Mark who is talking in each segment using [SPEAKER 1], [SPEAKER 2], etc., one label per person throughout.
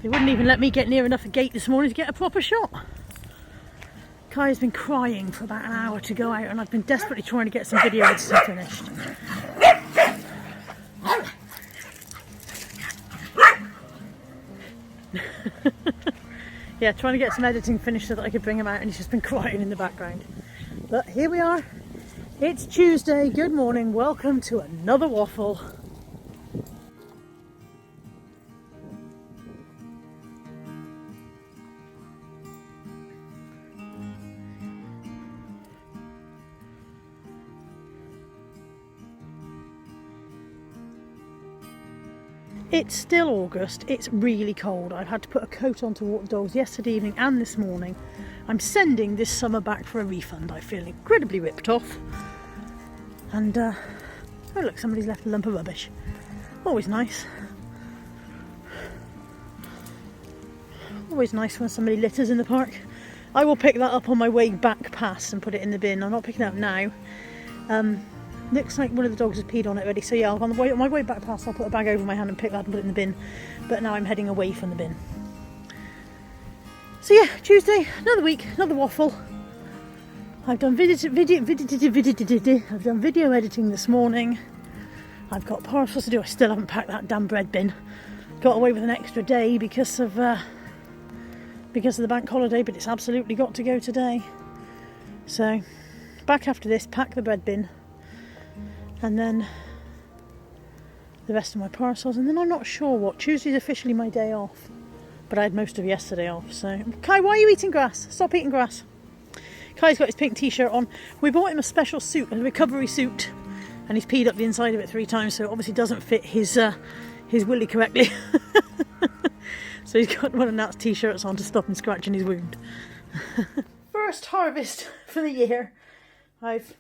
[SPEAKER 1] They wouldn't even let me get near enough a gate this morning to get a proper shot. Kaya's been crying for about an hour to go out, and I've been desperately trying to get some video editing finished. Yeah, trying to get some editing finished so that I could bring him out, and he's just been crying in the background. But here we are. It's Tuesday. Good morning. Welcome to another waffle. It's still August, it's really cold. I've had to put a coat on to walk the dogs yesterday evening and this morning. I'm sending this summer back for a refund. I feel incredibly ripped off. And, oh look, somebody's left a lump of rubbish. Always nice. Always nice when somebody litters in the park. I will pick that up on my way back past and put it in the bin. I'm not picking it up now. Looks like one of the dogs has peed on it already, so yeah, on my way back past I'll put a bag over my hand and pick that and put it in the bin. But now I'm heading away from the bin. So yeah, Tuesday, another week, another waffle. I've done video editing this morning. I've got parcels to do. I still haven't packed that damn bread bin. Got away with an extra day because of the bank holiday, but it's absolutely got to go today. So back after this, pack the bread bin. And then the rest of my parcels, and then I'm not sure what. Tuesday's officially my day off, but I had most of yesterday off. So, Kai, why are you eating grass? Stop eating grass. Kai's got his pink t-shirt on. We bought him a special suit, a recovery suit, and he's peed up the inside of it 3 times, so it obviously doesn't fit his willy correctly. So he's got one of Nat's t-shirts on to stop him scratching his wound. First harvest for the year. I've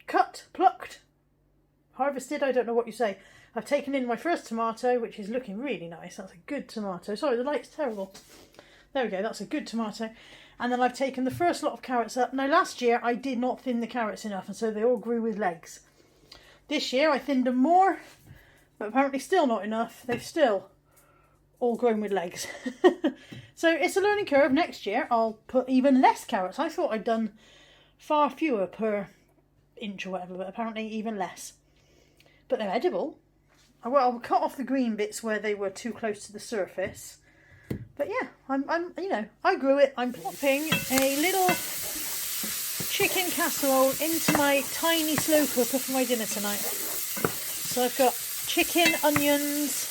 [SPEAKER 1] cut, plucked, harvested, I don't know what you say. I've taken in my first tomato, which is looking really nice. That's a good tomato. Sorry, the light's terrible. There we go, that's a good tomato. And then I've taken the first lot of carrots up. Now last year I did not thin the carrots enough, and so they all grew with legs. This year I thinned them more, but apparently still not enough. They've still all grown with legs. So it's a learning curve. Next year I'll put even less carrots. I thought I'd done far fewer per inch or whatever, but apparently even less. But they're edible. I'll cut off the green bits where they were too close to the surface. But yeah, I'm you know, I grew it. I'm popping a little chicken casserole into my tiny slow cooker for my dinner tonight. So I've got chicken, onions,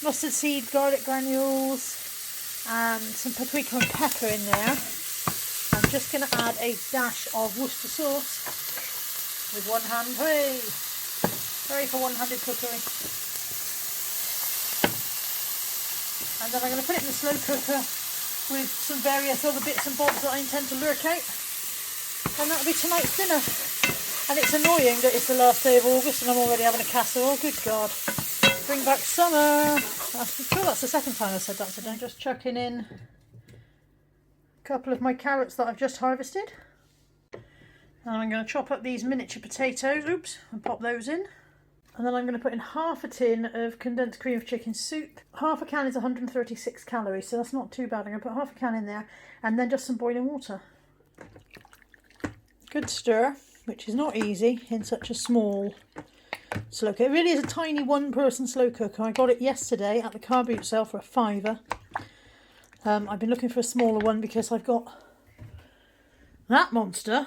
[SPEAKER 1] mustard seed, garlic granules, and some paprika and pepper in there. I'm just going to add a dash of Worcester sauce with one hand. Hey! Sorry for one-handed cookery. And then I'm going to put it in the slow cooker with some various other bits and bobs that I intend to lurk out. And that'll be tonight's dinner. And it's annoying that it's the last day of August and I'm already having a casserole. Good God. Bring back summer. I'm sure that's the second time I've said that today. Just chucking in a couple of my carrots that I've just harvested. And I'm going to chop up these miniature potatoes, and pop those in. And then I'm going to put in half a tin of condensed cream of chicken soup. Half a can is 136 calories, so that's not too bad. I'm going to put half a can in there, and then just some boiling water. Good stir, which is not easy in such a small slow cooker. It really is a tiny one-person slow cooker. I got it yesterday at the car boot sale for £5. I've been looking for a smaller one because I've got that monster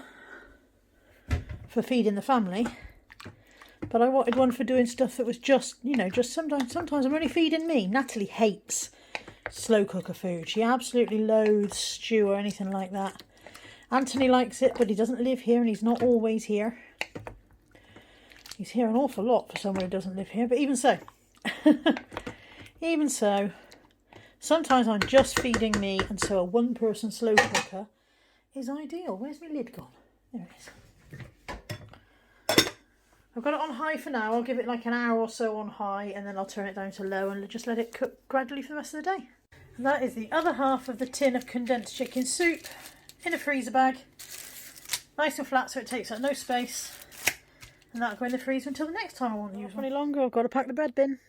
[SPEAKER 1] for feeding the family, but I wanted one for doing stuff that was just, you know, just sometimes I'm only feeding me. Natalie hates slow cooker food. She absolutely loathes stew or anything like that. Anthony likes it, but he doesn't live here and he's not always here. He's here an awful lot for someone who doesn't live here, but even so, sometimes I'm just feeding me, and so a one-person slow cooker is ideal. Where's my lid gone? There it is. I've got it on high for now. I'll give it like an hour or so on high, and then I'll turn it down to low and just let it cook gradually for the rest of the day. And that is the other half of the tin of condensed chicken soup in a freezer bag. Nice and flat so it takes up no space. And that'll go in the freezer until the next time I want to use one. Any longer, I've got to pack the bread bin.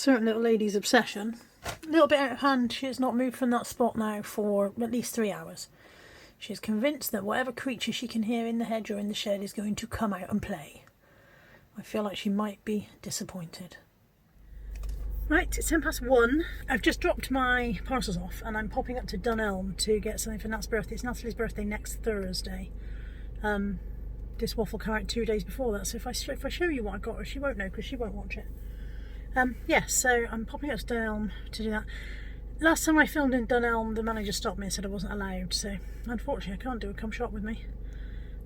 [SPEAKER 1] certain little lady's obsession. A little bit out of hand. She has not moved from that spot now for at least 3 hours. She is convinced that whatever creature she can hear in the hedge or in the shed is going to come out and play. I feel like she might be disappointed. Right, it's 1:10. I've just dropped my parcels off and I'm popping up to Dunelm to get something for Nat's birthday. It's Natalie's birthday next Thursday. This waffle came out 2 days before that, so if I show you what I got her, she won't know because she won't watch it. Yeah, so I'm popping up to Dunelm to do that. Last time I filmed in Dunelm, the manager stopped me and said I wasn't allowed, so unfortunately I can't do a come shop with me.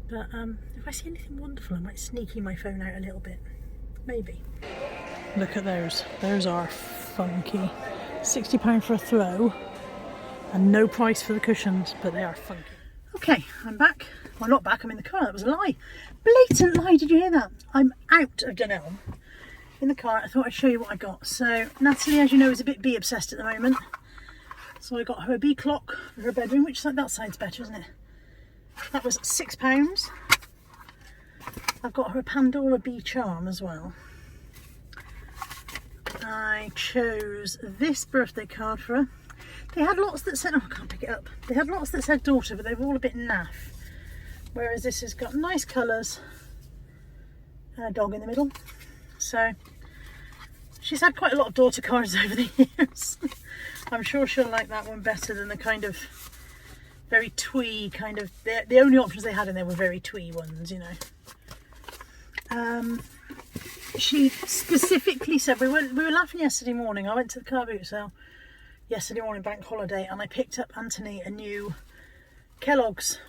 [SPEAKER 1] But if I see anything wonderful, I might sneaky my phone out a little bit. Maybe. Look at those. Those are funky. £60 for a throw and no price for the cushions, but they are funky. Okay, I'm back. Well, not back, I'm in the car. That was a lie. Blatant lie, did you hear that? I'm out of Dunelm. In the car, I thought I'd show you what I got. So Natalie, as you know, is a bit bee obsessed at the moment. So I got her a bee clock for her bedroom, which that side's better, isn't it? That was £6. I've got her a Pandora bee charm as well. I chose this birthday card for her. They had lots that said, oh, I can't pick it up. They had lots that said daughter, but they were all a bit naff. Whereas this has got nice colours and a dog in the middle. So she's had quite a lot of daughter cards over the years. I'm sure she'll like that one better than the kind of very twee kind of, the only options they had in there were very twee ones, you know. She specifically said, we were laughing yesterday morning. I went to the car boot sale yesterday morning, bank holiday, and I picked up Anthony a new Kellogg's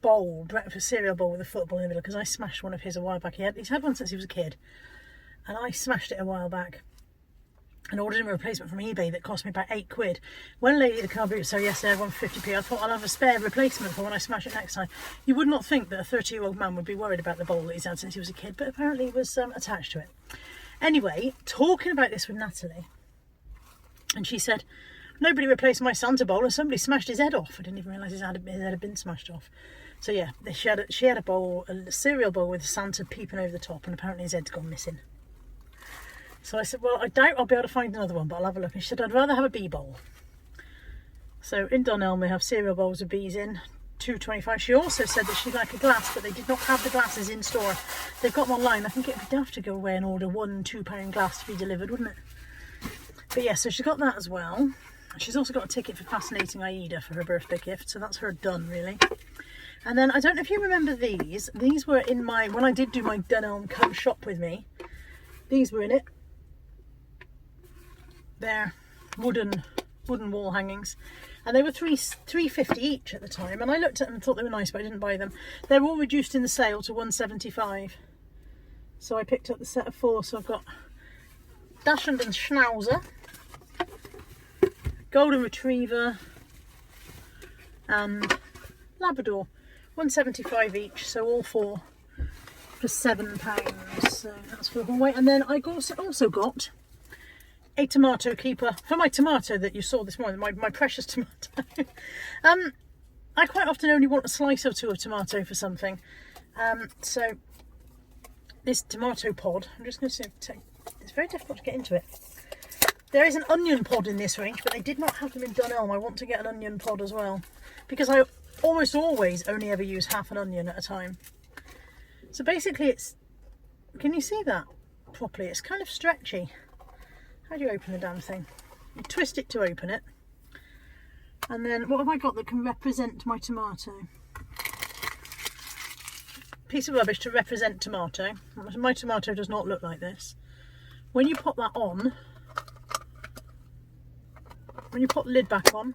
[SPEAKER 1] bowl, breakfast cereal bowl with a football in the middle, because I smashed one of his a while back. He's had one since he was a kid, and I smashed it a while back and ordered him a replacement from eBay that cost me about £8. When a lady at the car boot sale yesterday had 150p, I thought I'll have a spare replacement for when I smash it next time. You would not think that a 30-year-old man would be worried about the bowl that he's had since he was a kid, but apparently he was attached to it. Anyway, talking about this with Natalie, and she said, nobody replaced my Santa bowl and somebody smashed his head off. I didn't even realise his head had been smashed off. So yeah, she had a bowl, a cereal bowl with Santa peeping over the top, and apparently his head's gone missing. So I said, well, I doubt I'll be able to find another one, but I'll have a look. And she said, I'd rather have a bee bowl. So in Dunelm we have cereal bowls with bees in, £2.25. She also said that she'd like a glass, but they did not have the glasses in store. They've got them online. I think it'd be daft to go away and order one £2 glass to be delivered, wouldn't it? But yeah, so she's got that as well. She's also got a ticket for Fascinating Aida for her birthday gift, so that's her done, really. And then, I don't know if you remember these. These were in my, when I did do my Dunelm come shop with me, these were in it. They're wooden wall hangings, and they were £3.50 each at the time, and I looked at them and thought they were nice, but I didn't buy them. They're all reduced in the sale to £1.75, so I picked up the set of 4. So I've got Dachshund and Schnauzer, Golden Retriever and Labrador, £1.75 each, so all 4 for £7. So that's for the whole way. And then I also got a tomato keeper for my tomato that you saw this morning, my precious tomato. I quite often only want a slice or two of tomato for something. So this tomato pod, I'm just going to take, it's very difficult to get into it. There is an onion pod in this range, but they did not have them in Dunelm. I want to get an onion pod as well, because I almost always only ever use half an onion at a time. So basically it's, can you see that properly? It's kind of stretchy. How do you open the damn thing? You twist it to open it. And then what have I got that can represent my tomato? Piece of rubbish to represent tomato. My tomato does not look like this. When you pop that on, when you pop the lid back on,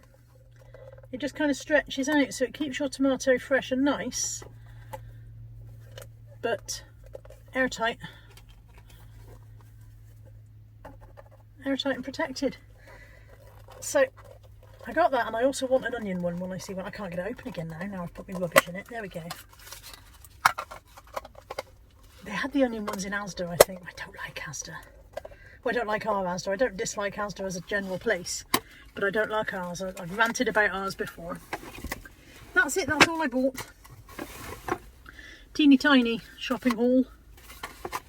[SPEAKER 1] it just kind of stretches out, so it keeps your tomato fresh and nice, but airtight and protected. So I got that, and I also want an onion one when I see one. I can't get it open again now I've put my rubbish in it. There we go. They had the onion ones in Asda, I think. I don't like Asda. Well, I don't like our Asda. I don't dislike Asda as a general place, but I don't like ours. I've ranted about ours before. That's it, that's all I bought. Teeny tiny shopping haul.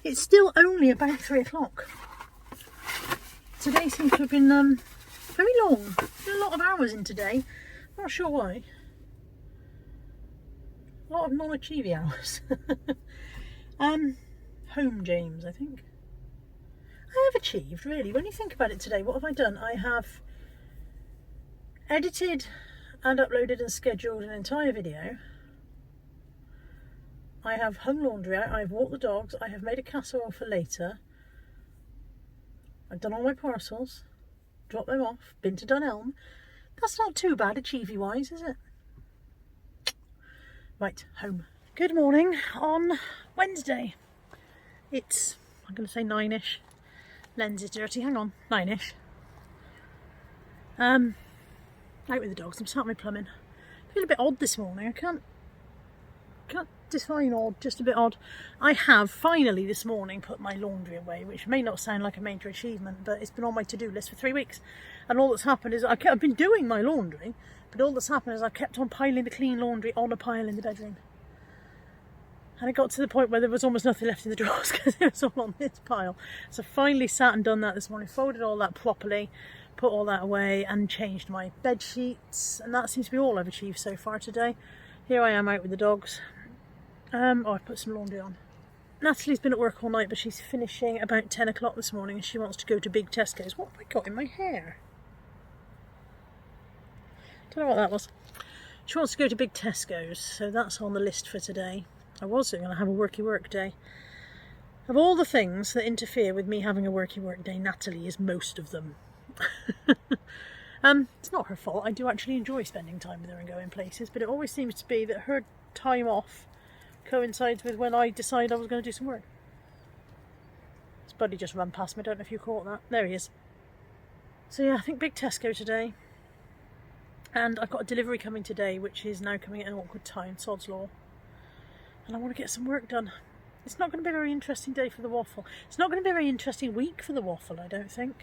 [SPEAKER 1] It's still only about 3 o'clock. Today seems to have been very long. Been a lot of hours in today. Not sure why. A lot of non-achievey hours. Home James, I think. I have achieved, really. When you think about it today, what have I done? I have edited and uploaded and scheduled an entire video. I have hung laundry out, I've walked the dogs, I have made a casserole for later. I've done all my parcels, dropped them off, been to Dunelm. That's not too bad achievey wise, is it? Right, home. Good morning on Wednesday. It's, I'm going to say 9ish. Lens is dirty, hang on, 9ish. Out with the dogs, I'm sat on my plumbing. I feel a bit odd this morning, I can't define odd, just a bit odd. I have finally this morning put my laundry away, which may not sound like a major achievement, but it's been on my to-do list for 3 weeks. And all that's happened is I've been doing my laundry, but all that's happened is I've kept on piling the clean laundry on a pile in the bedroom. And it got to the point where there was almost nothing left in the drawers because it was all on this pile. So I finally sat and done that this morning, folded all that properly, put all that away and changed my bed sheets. And that seems to be all I've achieved so far today. Here I am out with the dogs. I put some laundry on. Natalie's been at work all night, but she's finishing about 10 o'clock this morning and she wants to go to Big Tesco's. What have I got in my hair? Don't know what that was. She wants to go to Big Tesco's, so that's on the list for today. I was going to have a worky work day. Of all the things that interfere with me having a worky work day, Natalie is most of them. It's not her fault. I do actually enjoy spending time with her and going places, but it always seems to be that her time off coincides with when I decide I was going to do some work. This buddy just ran past me, I don't know if you caught that. There he is. So yeah, I think Big Tesco today. And I've got a delivery coming today, which is now coming at an awkward time, sod's law. And I want to get some work done. It's not going to be a very interesting day for the waffle. It's not going to be a very interesting week for the waffle, I don't think.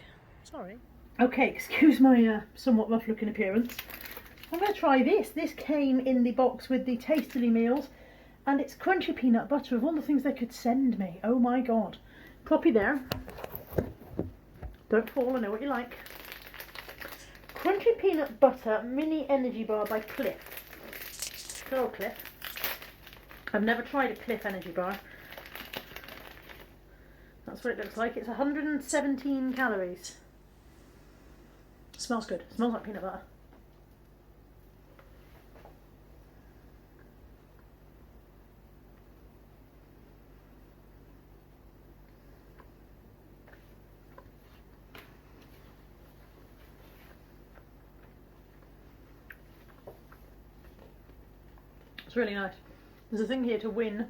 [SPEAKER 1] Sorry. Okay, excuse my somewhat rough looking appearance. I'm going to try this. This came in the box with the Tastily meals. And it's crunchy peanut butter of all the things they could send me. Oh my god. Ploppy there. Don't fall, I know what you like. Crunchy peanut butter mini energy bar by Cliff. Good old Cliff. I've never tried a Cliff energy bar. That's what it looks like. It's 117 calories. Smells good. Smells like peanut butter. It's really nice. There's a thing here to win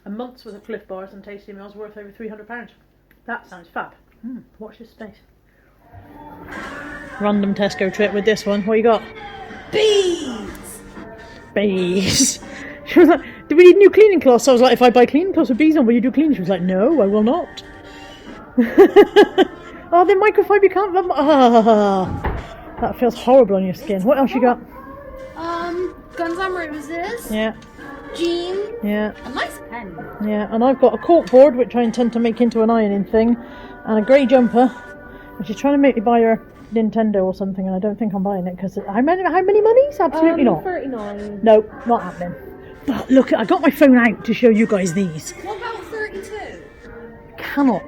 [SPEAKER 1] a month's worth of Cliff bars and Tasty meals worth over £300. That sounds fab. Watch this space. Random Tesco trip with this one. What you got?
[SPEAKER 2] Bees!
[SPEAKER 1] Bees. She was like, do we need new cleaning cloths? I was like, if I buy cleaning cloths with bees on, will you do cleaning? She was like, no, I will not. Oh, the microfiber, you can't rub. That feels horrible on your skin. What else you got?
[SPEAKER 2] Guns N' Roses.
[SPEAKER 1] Yeah.
[SPEAKER 2] Jean.
[SPEAKER 1] Yeah.
[SPEAKER 2] A nice pen.
[SPEAKER 1] Yeah, and I've got a cork board which I intend to make into an ironing thing, and a grey jumper, and she's trying to make me buy her Nintendo or something, and I don't think I'm buying it because how many monies? Absolutely not.
[SPEAKER 2] 39.
[SPEAKER 1] No, not happening. But look, I got my phone out to show you guys these.
[SPEAKER 2] What about 32?
[SPEAKER 1] Cannot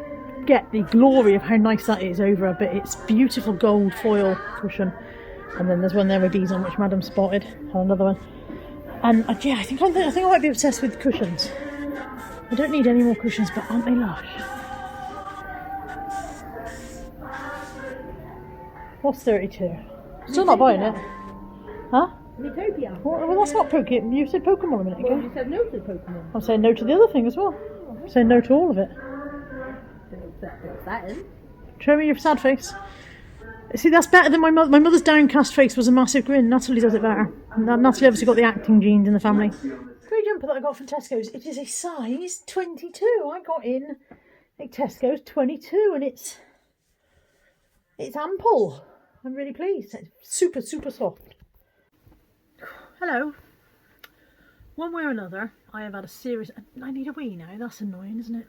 [SPEAKER 1] get the glory of how nice that is over a bit. It's beautiful gold foil cushion. And then there's one there with bees on, which Madam spotted. And another one. And yeah, I think I might be obsessed with cushions. I don't need any more cushions, but aren't they lush? What's 32? Still not buying it. Huh?
[SPEAKER 2] Utopia.
[SPEAKER 1] Well, that's not Pokemon. You said Pokemon a minute ago.
[SPEAKER 2] Well, you said no to Pokemon.
[SPEAKER 1] I'm saying no to the other thing as well. I'm saying no to all of it.
[SPEAKER 2] What's that in?
[SPEAKER 1] Show me your sad face. See, that's better than my mother. My mother's downcast face was a massive grin. Natalie does it better. Natalie obviously got the acting genes in the family. Grey jumper that I got from Tesco's. It is a size 22. I got in a Tesco's 22, and it's ample. I'm really pleased. It's super, super soft. Hello. One way or another, I have had a serious... I need a wee now. That's annoying, isn't it?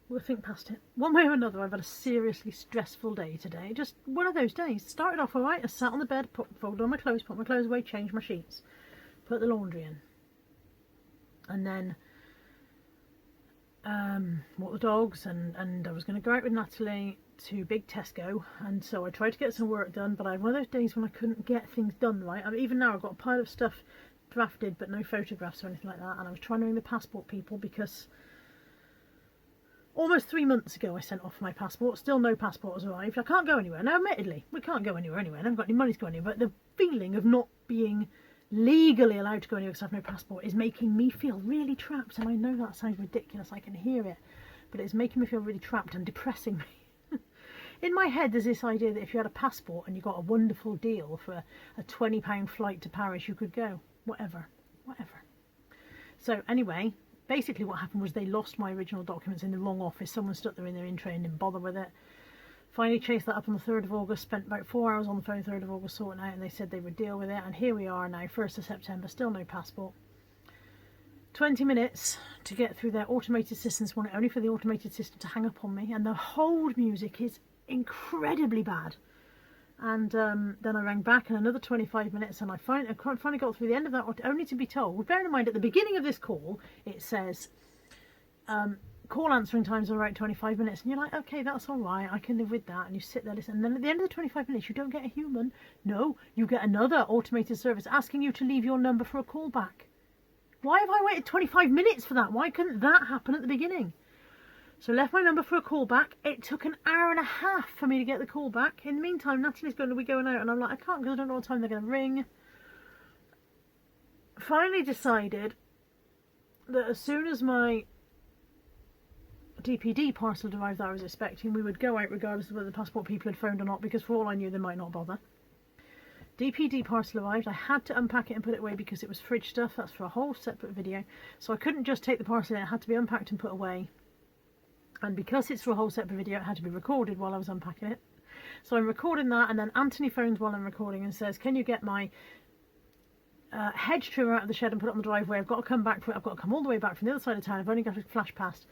[SPEAKER 1] We'll think past it. One way or another, I've had a seriously stressful day today. Just one of those days. Started off alright. I sat on the bed, folded on my clothes, put my clothes away, changed my sheets, put the laundry in. And then walked the dogs, and I was going to go out with Natalie to Big Tesco, and so I tried to get some work done, but I had one of those days when I couldn't get things done right. I mean, even now I've got a pile of stuff drafted but no photographs or anything like that, and I was trying to ring the passport people because almost 3 months ago I sent off my passport, still no passport has arrived. I can't go anywhere. Now admittedly, we can't go anywhere anyway, I haven't got any money to go anywhere, but the feeling of not being legally allowed to go anywhere because I have no passport is making me feel really trapped, and I know that sounds ridiculous, I can hear it, but it's making me feel really trapped and depressing me. In my head there's this idea that if you had a passport and you got a wonderful deal for a £20 flight to Paris, you could go. Whatever. So anyway, basically what happened was they lost my original documents in the wrong office. Someone stuck them in their in-tray and didn't bother with it. Finally chased that up on the 3rd of August, spent about 4 hours on the phone 3rd of August sorting out, and they said they would deal with it, and here we are now, 1st of September, still no passport. 20 minutes to get through their automated system this morning, only for the automated system to hang up on me, and the hold music is incredibly bad. And then I rang back in another 25 minutes, and I finally got through the end of that, only to be told, bearing in mind at the beginning of this call it says call answering times are about 25 minutes, and you're like, okay, that's all right, I can live with that, and you sit there listening, and then at the end of the 25 minutes you don't get a human. No, you get another automated service asking you to leave your number for a call back. Why have I waited 25 minutes for that? Why couldn't that happen at the beginning? So left my number for a call back. It took an hour and a half for me to get the call back. In the meantime, Natalie's going to be going out, and I'm like, I can't because I don't know what time they're going to ring. Finally decided that as soon as my DPD parcel arrived that I was expecting, we would go out regardless of whether the passport people had phoned or not, because for all I knew they might not bother. DPD parcel arrived. I had to unpack it and put it away because it was fridge stuff. That's for a whole separate video. So I couldn't just take the parcel in, it had to be unpacked and put away. And because it's for a whole separate video, it had to be recorded while I was unpacking it. So I'm recording that, and then Anthony phones while I'm recording and says, can you get my hedge trimmer out of the shed and put it on the driveway? I've got to come back for it. I've got to come all the way back from the other side of town. I've only got to flash past.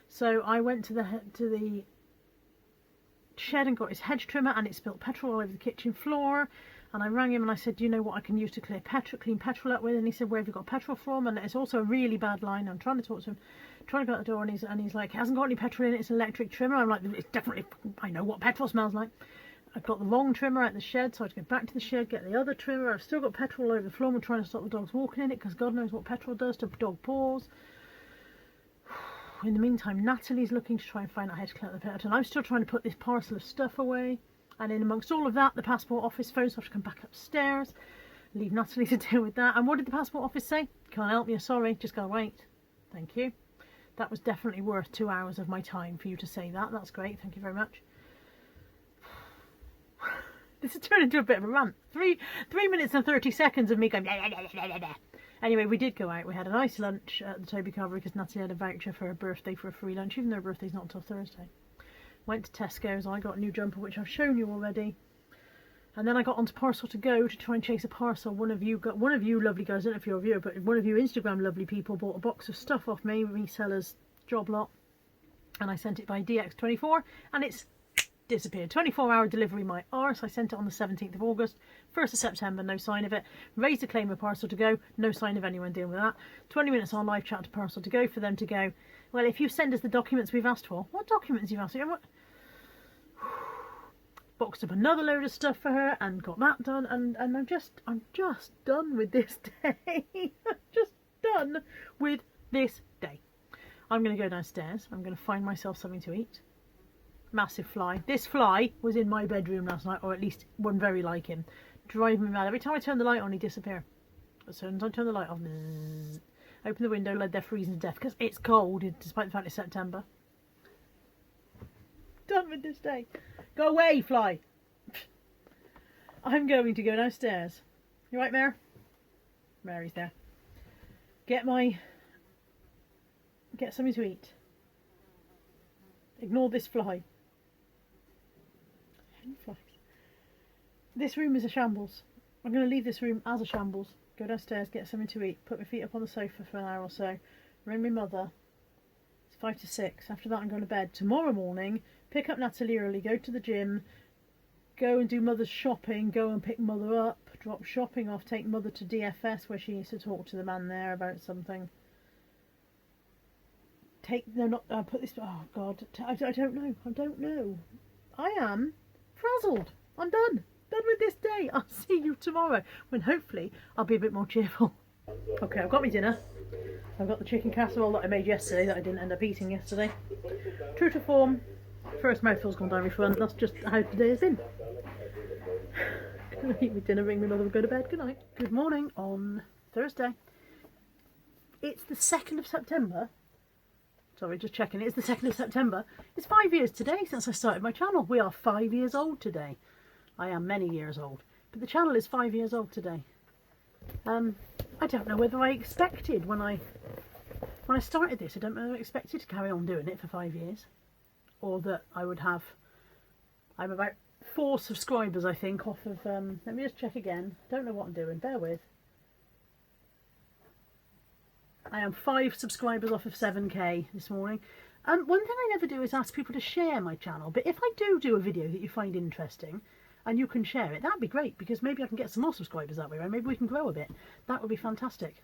[SPEAKER 1] So I went to the shed and got his hedge trimmer, and it spilt petrol all over the kitchen floor. And I rang him and I said, do you know what I can use to clean petrol up with? And he said, where have you got petrol from? And it's also a really bad line. I'm trying to talk to him, trying to go out the door, and he's like, it hasn't got any petrol in it, it's an electric trimmer. I'm like, it's definitely, I know what petrol smells like. I've got the wrong trimmer out the shed, so I had to go back to the shed, get the other trimmer. I've still got petrol all over the floor. I'm trying to stop the dogs walking in it, because God knows what petrol does to dog paws. In the meantime, Natalie's looking to try and find out how to collect the petrol, and I'm still trying to put this parcel of stuff away. And in amongst all of that, the passport office phones, so I have to come back upstairs, leave Natalie to deal with that. And what did the passport office say? Can't help you, sorry, just gotta wait. Thank you. That was definitely worth 2 hours of my time for you to say that. That's great, thank you very much. This has turned into a bit of a rant. 3 minutes and 30 seconds of me going blah, blah, blah, blah, blah. Anyway, we did go out. We had a nice lunch at the Toby Carvery because Natalie had a voucher for her birthday for a free lunch, even though her birthday's not until Thursday. Went to Tesco's. I got a new jumper, which I've shown you already. And then I got onto Parcel to Go to try and chase a parcel. One of you lovely guys, I don't know if you're a viewer, but one of you Instagram lovely people bought a box of stuff off me, resellers job lot, and I sent it by DX24, and it's disappeared. 24-hour delivery, my arse. I sent it on the 17th of August. 1st of September, no sign of it. Raised a claim with Parcel to Go, no sign of anyone dealing with that. 20 minutes on live chat to Parcel to Go for them to go, well, if you send us the documents we've asked for. What documents you've asked for? What? Boxed up another load of stuff for her and got that done, and I'm just done with this day. I'm just done with this day. I'm going to go downstairs. I'm going to find myself something to eat. Massive fly. This fly was in my bedroom last night, or at least one very like him. Driving me mad. Every time I turn the light on, he disappears. As soon as I turn the light on, bzzz, open the window, let they're freezing to death because it's cold, despite the fact it's September. Done with this day. Go away, fly. I'm going to go downstairs. You right, Mare? Mary's there. Get something to eat. Ignore this fly. Flies. This room is a shambles. I'm going to leave this room as a shambles. Go downstairs, get something to eat, put my feet up on the sofa for an hour or so, ring my mother. It's 5 to 6. After that I'm going to bed. Tomorrow morning, pick up Natalie early, go to the gym, go and do Mother's shopping, go and pick Mother up, drop shopping off, take Mother to DFS where she needs to talk to the man there about something. Put this, oh God, I don't know. I am frazzled. I'm done with this day. I'll see you tomorrow when hopefully I'll be a bit more cheerful. Okay, I've got my dinner. I've got the chicken casserole that I made yesterday that I didn't end up eating yesterday. True to form, first mouthful's gone down my front. That's just how today has been. Gonna eat my dinner, ring my mother and go to bed. Good night. Good morning on Thursday. It's the 2nd of September. Sorry, just checking. It's the 2nd of September. It's 5 years today since I started my channel. We are 5 years old today. I am many years old, but the channel is 5 years old today. I don't know whether I expected when I started this. I don't know whether I expected to carry on doing it for 5 years, or that I would have. I'm about 4 subscribers, I think, off of. Let me just check again. Don't know what I'm doing. Bear with. I am 5 subscribers off of 7k this morning. One thing I never do is ask people to share my channel, but if I do a video that you find interesting and you can share it, that'd be great, because maybe I can get some more subscribers that way, right? Maybe we can grow a bit. That would be fantastic.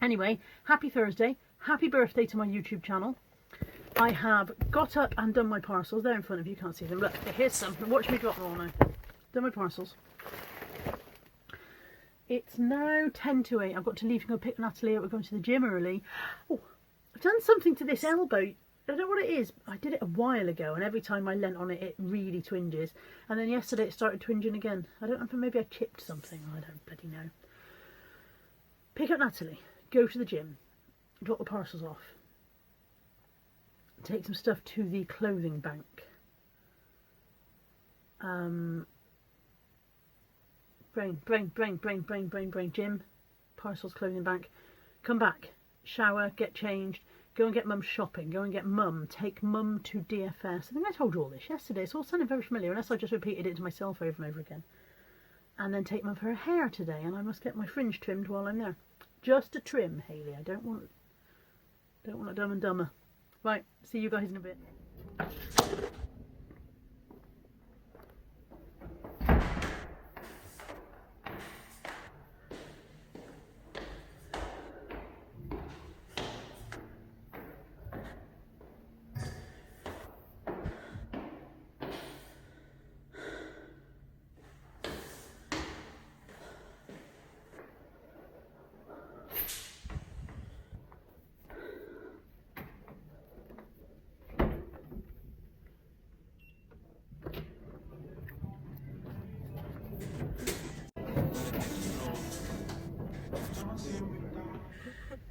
[SPEAKER 1] Anyway, happy Thursday. Happy birthday to my YouTube channel. I have got up and done my parcels. They're in front of you, can't see them. Look, here's some. Watch me drop them all now. Done my parcels. It's now 10 to 8. I've got to leave and go pick Natalie up. We're going to the gym early. Oh, I've done something to this elbow. I don't know what it is. I did it a while ago, and every time I leant on it, it really twinges. And then yesterday it started twinging again. I don't know if maybe I chipped something. I don't bloody know. Pick up Natalie. Go to the gym. Drop the parcels off. Take some stuff to the clothing bank. Brain. Gym, parcels, clothing bank. Come back, shower, get changed, go and get Mum shopping, go and get Mum, take Mum to DFS. I think I told you all this yesterday. It's all sounding very familiar, unless I just repeated it to myself over and over again. And then take Mum for her hair today, and I must get my fringe trimmed while I'm there. Just a trim, Hayley. I don't want a Dumb and Dumber. Right, see you guys in a bit.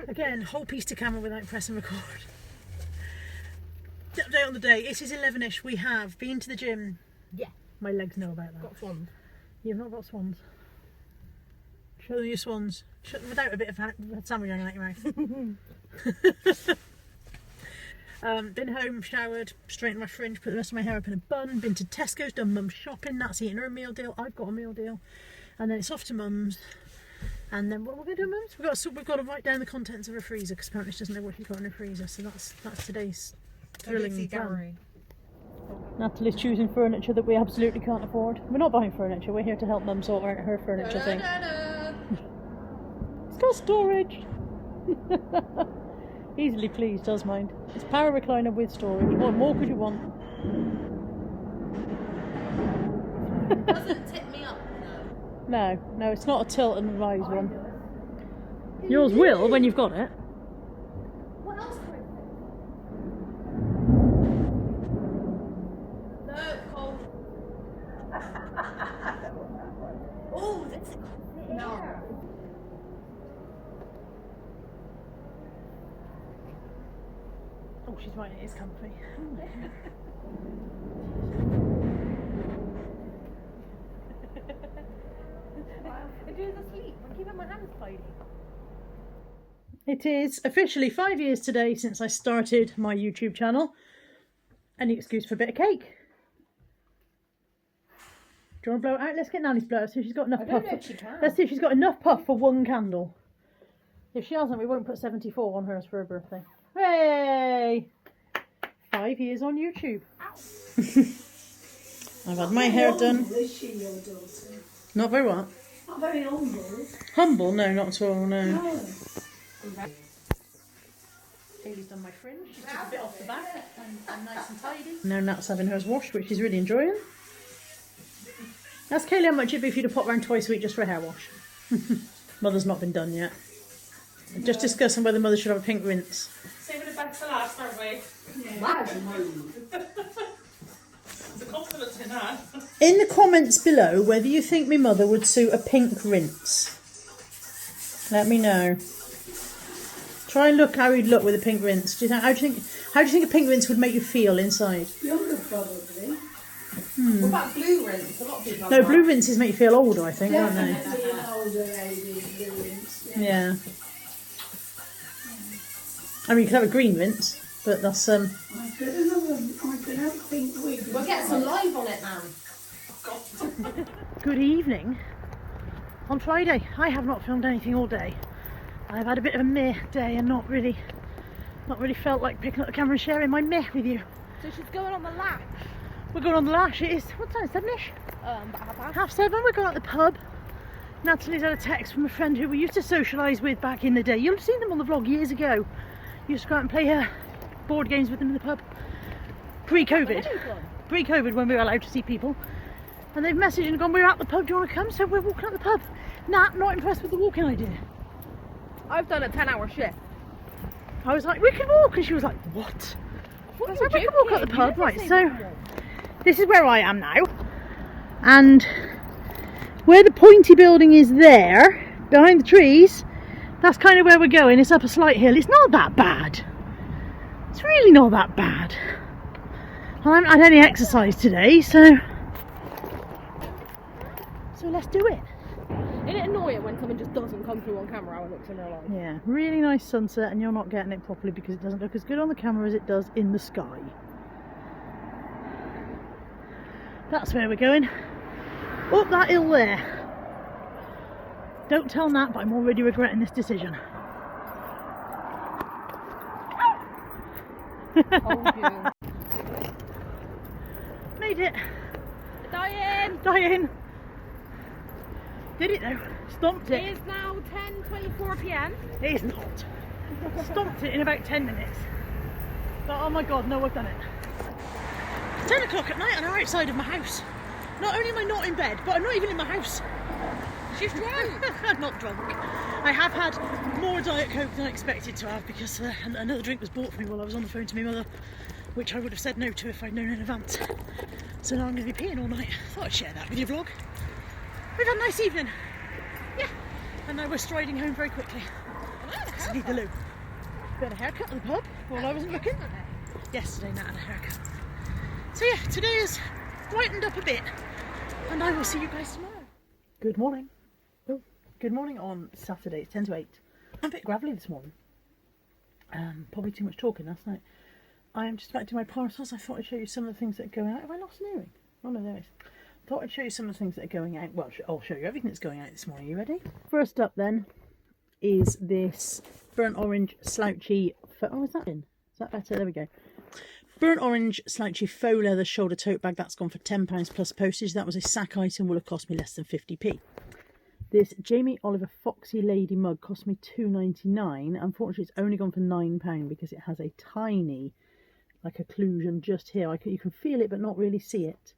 [SPEAKER 1] Again, whole piece to camera without pressing record. Update on the day. It is 11ish. We have been to the gym.
[SPEAKER 2] Yeah.
[SPEAKER 1] My legs know about that.
[SPEAKER 2] Got swans.
[SPEAKER 1] You've not got swans. Show them your swans. Shut them without a bit of sandwich hanging out your mouth. Been home, showered, straightened my fringe, put the rest of my hair up in a bun. Been to Tesco's, done Mum's shopping. Nat's eating her meal deal. I've got a meal deal. And then it's off to Mum's. And then what we're going to do, Mums? We've got to write down the contents of her freezer, because apparently she doesn't know what she's got in her freezer. So that's today's thrilling plan. Natalie's choosing furniture that we absolutely can't afford. We're not buying furniture. We're here to help Mum sort out her furniture thing. It's got storage. Easily pleased, does mind. It's power recliner with storage. What more could you want?
[SPEAKER 2] Doesn't tip me up,
[SPEAKER 1] No, it's not a tilt and rise one. Yours will when you've got it.
[SPEAKER 2] What else can I No, it's cold. Oh, that's no.
[SPEAKER 1] Oh, she's right, it is comfy.
[SPEAKER 2] I'm keeping my hands tidy.
[SPEAKER 1] It is officially 5 years today since I started my YouTube channel. Any excuse for a bit of cake. Do you want to blow it out? Let's get Nanny's blow. So she's got enough puff. Let's see if she's got enough puff for one candle. If she hasn't, we won't put 74 on hers for her birthday. Hey, Hooray! 5 years on YouTube. I've had my hair done.
[SPEAKER 3] Is she your daughter?
[SPEAKER 1] Not very what?
[SPEAKER 3] Not very humble.
[SPEAKER 1] Humble? No, not at all, no.
[SPEAKER 3] No.
[SPEAKER 1] Hayley's done my fringe. She's took a bit off the back and nice and tidy. Now Nat's having hers washed, which she's really enjoying. Ask Kaylee how much it'd be for you to pop round twice a week just for a hair wash. Mother's not been done yet. Just discussing whether Mother should have a pink rinse.
[SPEAKER 4] Saving it back to last, aren't we? It's a compliment in that.
[SPEAKER 1] In the comments below whether you think my mother would suit a pink rinse. Let me know. Try and look how he'd look with a pink rinse. How do you think a pink rinse would make you feel inside?
[SPEAKER 3] Younger, probably.
[SPEAKER 4] What about blue rinse? A lot of people have
[SPEAKER 1] No,
[SPEAKER 4] that.
[SPEAKER 1] blue rinses make you feel older, I think, don't they?
[SPEAKER 3] Definitely an older lady, blue rinse.
[SPEAKER 1] Yeah. I mean, you could have a green rinse, but that's
[SPEAKER 3] I could have a pink wig.
[SPEAKER 4] We'll get some live on it now.
[SPEAKER 1] Good evening. On Friday, I have not filmed anything all day. I've had a bit of a meh day and not really felt like picking up the camera and sharing my meh with you.
[SPEAKER 2] So she's going on the lash.
[SPEAKER 1] We're going on the lash. It is, what time? 7ish?
[SPEAKER 2] About
[SPEAKER 1] 7:30. We're going out the pub. Natalie's had a text from a friend who we used to socialise with back in the day. You'll have seen them on the vlog years ago. Used to go out and play board games with them in the pub. Pre-COVID. Pre-COVID, when we were allowed to see people. And they've messaged and gone, we're at the pub, do you want to come? So we're walking out the pub. Nat, not impressed with the walking idea.
[SPEAKER 2] I've done a 10-hour shift.
[SPEAKER 1] I was like, we can walk. And she was like, what? I was like, we can walk out the pub. Right, so this is where I am now. And where the pointy building is there, behind the trees, that's kind of where we're going. It's up a slight hill. It's not that bad. It's really not that bad. I haven't had any exercise today, so let's do it.
[SPEAKER 2] Isn't it annoying when someone just doesn't come through on camera and looks in their life?
[SPEAKER 1] Yeah, really nice sunset, and you're not getting it properly because it doesn't look as good on the camera as it does in the sky. That's where we're going. Up that hill there. Don't tell Nat, but I'm already regretting this decision.
[SPEAKER 2] Told you.
[SPEAKER 1] Made it.
[SPEAKER 2] Dying!
[SPEAKER 1] Dying. Did it though. Stomped
[SPEAKER 2] It
[SPEAKER 1] it.
[SPEAKER 2] is now 10:24 p.m.
[SPEAKER 1] It is not. Stomped it in about 10 minutes. But oh my god, no, I've done it. 10 o'clock at night and I'm outside of my house. Not only am I not in bed, but I'm not even in my house.
[SPEAKER 2] She's drunk.
[SPEAKER 1] I'm not drunk. I have had more Diet Coke than I expected to have because another drink was bought for me while I was on the phone to my mother, which I would have said no to if I'd known in advance. So now I'm going to be peeing all night. Thought I'd share that with your vlog. We've had a nice evening. Yeah. And now we're striding home very quickly. Because I need the loo. Got a haircut at the pub while I wasn't looking. Yesterday Nat had a haircut. So yeah, today is brightened up a bit. And I will see you guys tomorrow. Good morning. Oh, good morning on Saturday. It's 10 to 8. I'm a bit gravelly this morning. Probably too much talking last night. I am just about to do my parcels. I thought I'd show you some of the things that are going out. Have I lost an earring? Oh no, there it is. Thought I'd show you some of the things that are going out. Well, I'll show you everything that's going out this morning. Are you ready? First up then is this burnt orange slouchy... Oh, is that in? Is that better? There we go. Burnt orange slouchy faux leather shoulder tote bag. That's gone for £10 plus postage. That was a sack item. Will have cost me less than 50p. This Jamie Oliver Foxy Lady mug cost me £2.99. Unfortunately, it's only gone for £9 because it has a tiny, like, occlusion just here. You can feel it but not really see it.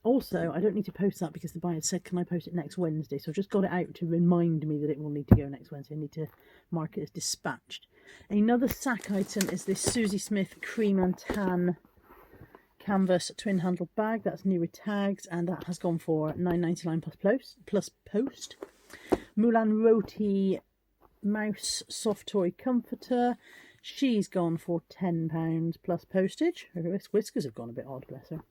[SPEAKER 1] Also, I don't need to post that because the buyer said, can I post it next Wednesday? So I've just got it out to remind me that it will need to go next Wednesday. I need to mark it as dispatched. Another sack item is this Susie Smith Cream and Tan canvas twin handle bag. That's new with tags, and that has gone for £9.99 plus post. Mulan Roti mouse soft toy comforter. She's gone for £10 plus postage. Her whiskers have gone a bit odd, bless her.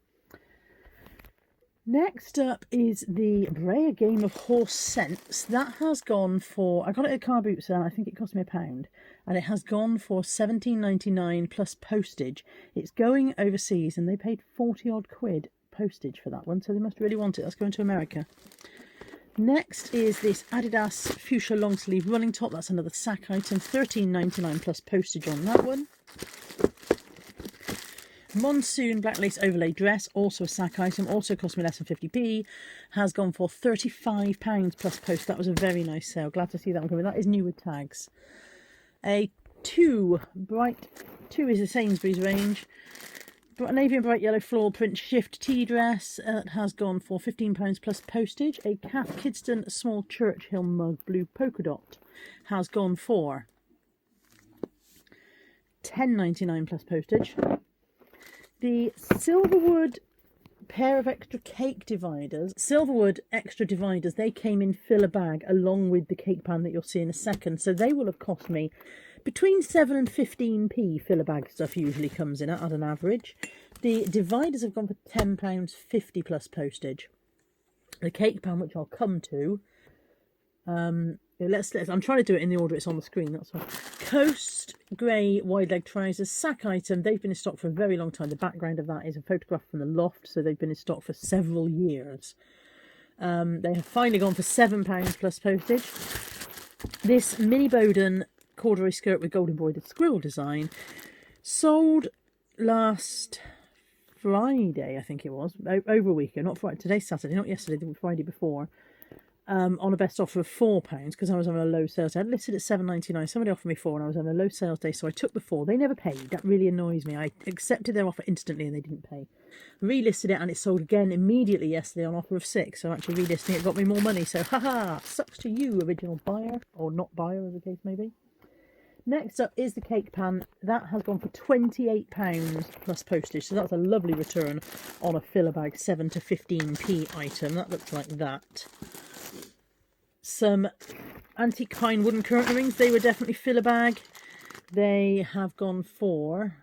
[SPEAKER 1] Next up is the Brea Game of Horse Scents. That has gone for, I got it at a car boot sale, I think it cost me £1, and it has gone for £17.99 plus postage. It's going overseas and they paid 40 odd quid postage for that one, so they must really want it. That's going to America. Next is this Adidas fuchsia long sleeve running top. That's another sack item, £13.99 plus postage on that one. Monsoon black lace overlay dress, also a sack item, also cost me less than 50p, has gone for £35 plus post. That was a very nice sale. Glad to see that one coming. That is new with tags. A two is the Sainsbury's range. Navy and bright yellow floral print shift tea dress has gone for £15 plus postage. A Kath Kidston small Churchill mug blue polka dot has gone for £10.99 plus postage. The Silverwood pair of extra cake dividers, Silverwood extra dividers, they came in fill a bag along with the cake pan that you'll see in a second. So they will have cost me between 7 and 15p. Fill a bag stuff usually comes in at an average. The dividers have gone for £10.50 plus postage. The cake pan, which I'll come to, let's I'm trying to do it in the order it's on the screen, that's why. Coast grey wide leg trousers, sack item. They've been in stock for a very long time. The background of that is a photograph from the loft, so they've been in stock for several years. They have finally gone for £7 plus postage. This mini Bowden corduroy skirt with gold embroidered squirrel design sold last Friday, I think it was, over a week ago, not Friday, today's Saturday, not yesterday, the Friday before, on a best offer of £4 because I was on a low sales day. I listed at £7.99. Somebody offered me £4 and I was on a low sales day, so I took the £4. They never paid. That really annoys me. I accepted their offer instantly and they didn't pay. Relisted it and it sold again immediately yesterday on offer of £6. So actually relisting it got me more money. So haha, sucks to you, original buyer, or not buyer as the case may be. Next up is the cake pan. That has gone for £28 plus postage. So that's a lovely return on a filler bag 7 to 15p item. That looks like that. Some antique pine wooden curtain rings. They were definitely filler bag. They have gone for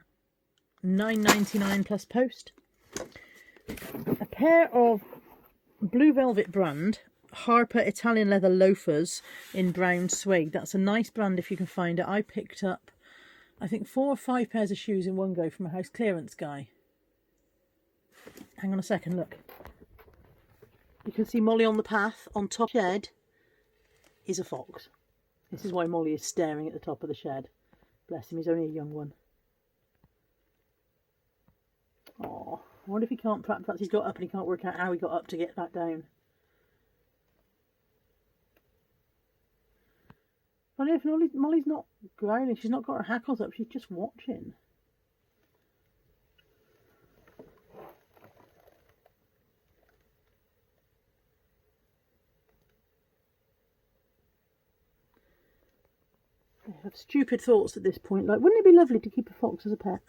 [SPEAKER 1] £9.99 plus post. A pair of blue velvet brand Harper Italian leather loafers in brown suede. That's a nice brand if you can find it. I picked up, I think, 4 or 5 pairs of shoes in one go from a house clearance guy. Hang on a second, look. You can see Molly on the path. On top shed is a fox. This is why Molly is staring at the top of the shed. Bless him, he's only a young one. Oh, I wonder if he can't, perhaps he's got up and he can't work out how he got up to get back down. I don't know if Molly's not growling, she's not got her hackles up, she's just watching. I have stupid thoughts at this point, like, wouldn't it be lovely to keep a fox as a pet?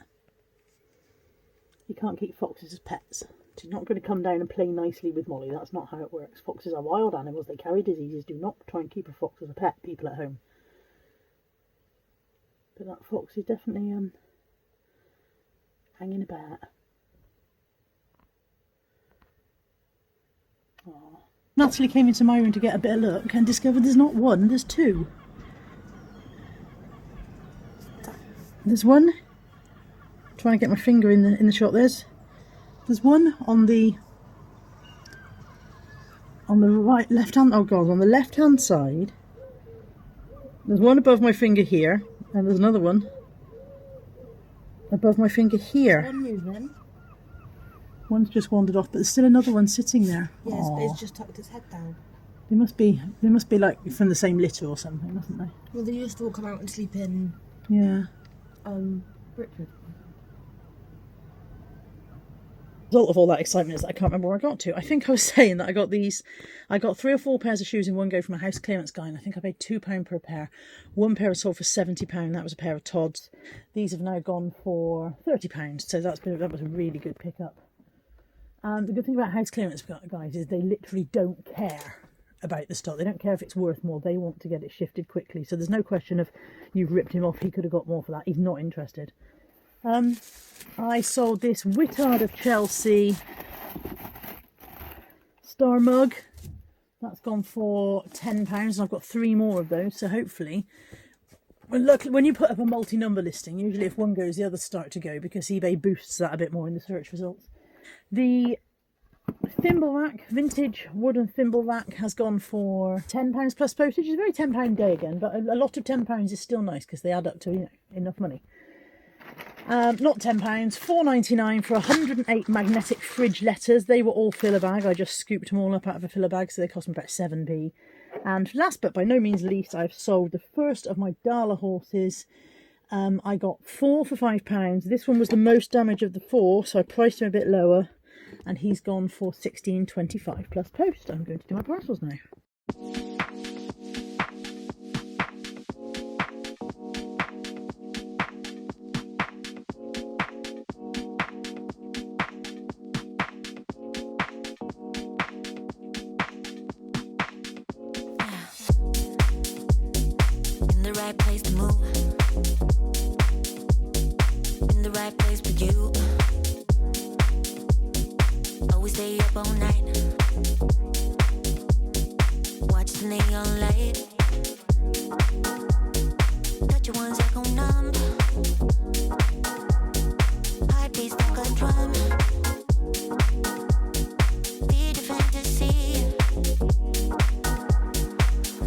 [SPEAKER 1] You can't keep foxes as pets. She's not going to come down and play nicely with Molly, that's not how it works. Foxes are wild animals, they carry diseases. Do not try and keep a fox as a pet, people at home. But that fox is definitely hanging about. Aww. Natalie came into my room to get a bit of look and discovered there's not one, there's 2. There's one. I'm trying to get my finger in the shot. There's one on the right, left hand. Oh god, on the left hand side. There's one above my finger here. And there's another one above my finger here.
[SPEAKER 2] One moving.
[SPEAKER 1] One's just wandered off, but there's still another one sitting there.
[SPEAKER 2] Yes, but it's just tucked its head down.
[SPEAKER 1] They must be like from the same litter or something, mustn't they?
[SPEAKER 2] Well, they used to all come out and sleep in.
[SPEAKER 1] Yeah.
[SPEAKER 2] Richard.
[SPEAKER 1] The result of all that excitement is that I can't remember where I got to. I think I was saying that I got 3 or 4 pairs of shoes in one go from a house clearance guy, and I think I paid £2 per pair. One pair was sold for £70. That was a pair of Todds. These have now gone for £30. So that was a really good pickup. The good thing about house clearance guys is they literally don't care about the stock. They don't care if it's worth more. They want to get it shifted quickly. So there's no question of you've ripped him off. He could have got more for that. He's not interested. I sold this Whittard of Chelsea star mug. That's gone for £10 and I've got 3 more of those. So hopefully, look, when you put up a multi-number listing, usually if one goes, the others start to go because eBay boosts that a bit more in the search results. The thimble rack, vintage wooden thimble rack, has gone for £10 plus postage. It's a very £10 day again, but a lot of £10 is still nice because they add up to, you know, enough money. Not £10, £4.99 for 108 magnetic fridge letters. They were all filler bag. I just scooped them all up out of a filler bag, so they cost me about 7p. And last but by no means least, I've sold the first of my Dala horses. I got 4 for £5. This one was the most damage of the 4, so I priced him a bit lower. And he's gone for £16.25 plus post. I'm going to do my parcels now.
[SPEAKER 5] In the right place to move. In the right place for you. Always stay up all night. Watch the neon light. Touch your ones echo numb. Heart beats like a drum. Feed your fantasy.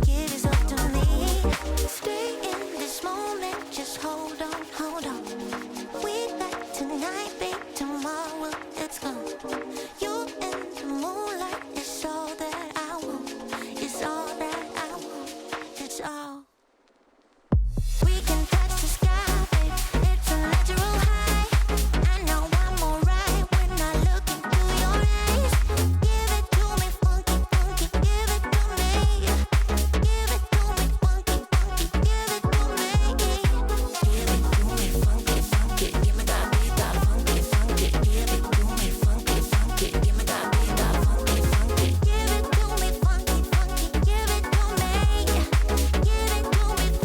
[SPEAKER 5] Give yourself to me. Stay in this moment. Just hold on, hold on. We like tonight, babe. Tomorrow it's gone. You in the moonlight. It's all that I want. It's all that I want. It's all. We can touch the sky, babe. It's a natural high. I know I'm alright when I look into your eyes. Give it to me, funky, funky. Give it to me. Give it to me, funky, funky. Give it to me. Give it to me, funky, funky. Give me that beat, that funky, funky. Give it to me, funky, funky. Give me that beat, that funky, funky. Give it to me, funky, funky. Give it to me. Give it to me, funky,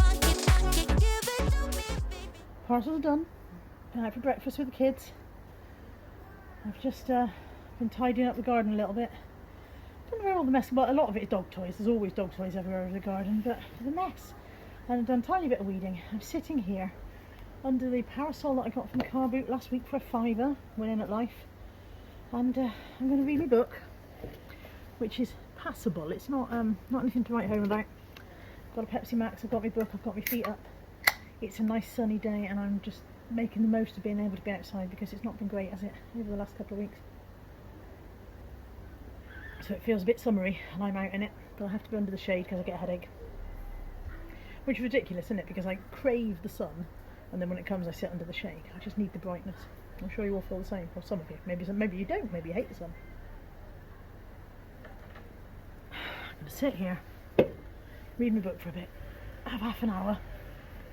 [SPEAKER 5] funky. Give it to me, baby.
[SPEAKER 1] Parcels are done. Been out for breakfast with the kids. I've just been tidying up the garden a little bit. Don't know where all the mess, but a lot of it is dog toys. There's always dog toys everywhere in the garden, but it's a mess. And I've done a tiny bit of weeding. I'm sitting here under the parasol that I got from the car boot last week for a £5, winning at life. And I'm going to read my book, which is passable. It's not anything to write home about. Got a Pepsi Max, I've got my book, I've got my feet up. It's a nice sunny day and I'm just making the most of being able to be outside because it's not been great, has it, over the last couple of weeks. So it feels a bit summery and I'm out in it, but I have to be under the shade because I get a headache. Which is ridiculous, isn't it? Because I crave the sun and then when it comes I sit under the shade. I just need the brightness. I'm sure you all feel the same, or some of you. Maybe you don't, maybe you hate the sun. I'm going to sit here, read my book for a bit, have half an hour,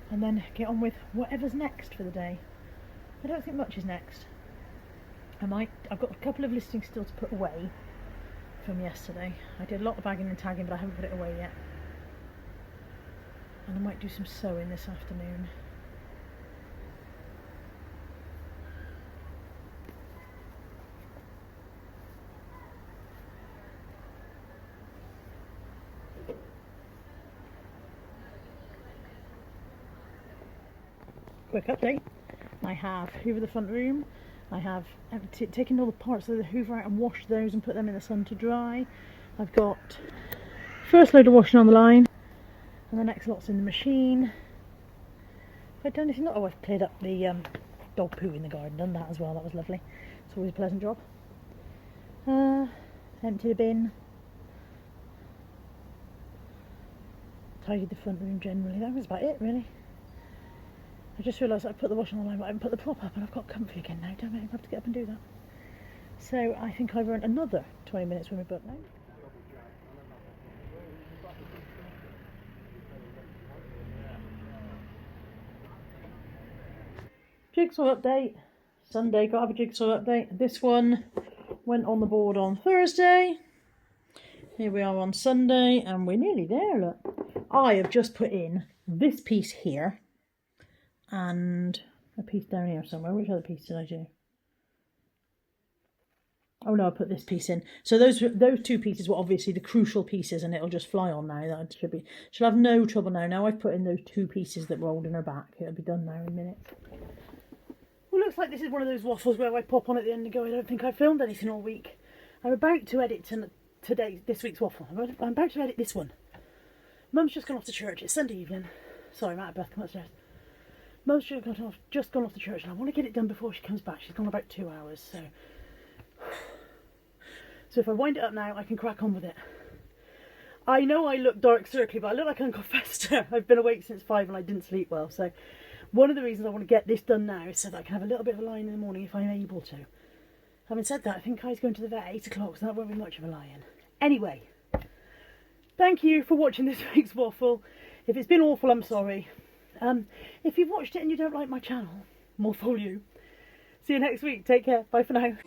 [SPEAKER 1] and then get on with whatever's next for the day. I don't think much is next. I've got a couple of listings still to put away from yesterday. I did a lot of bagging and tagging, but I haven't put it away yet. And I might do some sewing this afternoon. Quick update. I have hoovered the front room. I have taken all the parts of the hoover out and washed those and put them in the sun to dry. I've got first load of washing on the line and the next lot's in the machine. Have I done anything? Oh, I've cleared up the dog poo in the garden, done that as well, that was lovely. It's always a pleasant job. Emptied a bin. Tidied the front room generally. That was about it really. I just realised I put the washing on the line but I haven't put the prop up and I've got comfy again now. Damn it, I have to get up and do that. So I think I've earned another 20 minutes with my book now. Jigsaw update. Sunday, got to have a jigsaw update. This one went on the board on Thursday. Here we are on Sunday and we're nearly there, look. I have just put in this piece here and a piece down here somewhere. Which other piece did I do? Oh no, I put this piece in. So those two pieces were obviously the crucial pieces and it'll just fly on now. That should have no trouble now. Now I've put in those two pieces that were holding her back. It'll be done now in a minute. Well, looks like this is one of those waffles where I pop on at the end and go, I don't think I filmed anything all week. I'm about to edit this week's waffle. I'm about to edit this one. Mum's just gone off to church. It's Sunday evening. Sorry, I'm out of breath. Come upstairs. Mum's just gone off to church, and I want to get it done before she comes back. She's gone about 2 hours, so if I wind it up now, I can crack on with it. I know I look dark circly, but I look like Uncle Fester. I've been awake since 5 and I didn't sleep well, so one of the reasons I want to get this done now is so that I can have a little bit of a lie-in the morning if I'm able to. Having said that, I think Kai's going to the vet at 8 o'clock, so that won't be much of a lie-in. Anyway, thank you for watching this week's waffle. If it's been awful, I'm sorry. If you've watched it and you don't like my channel, more fool you. See you next week. Take care. Bye for now.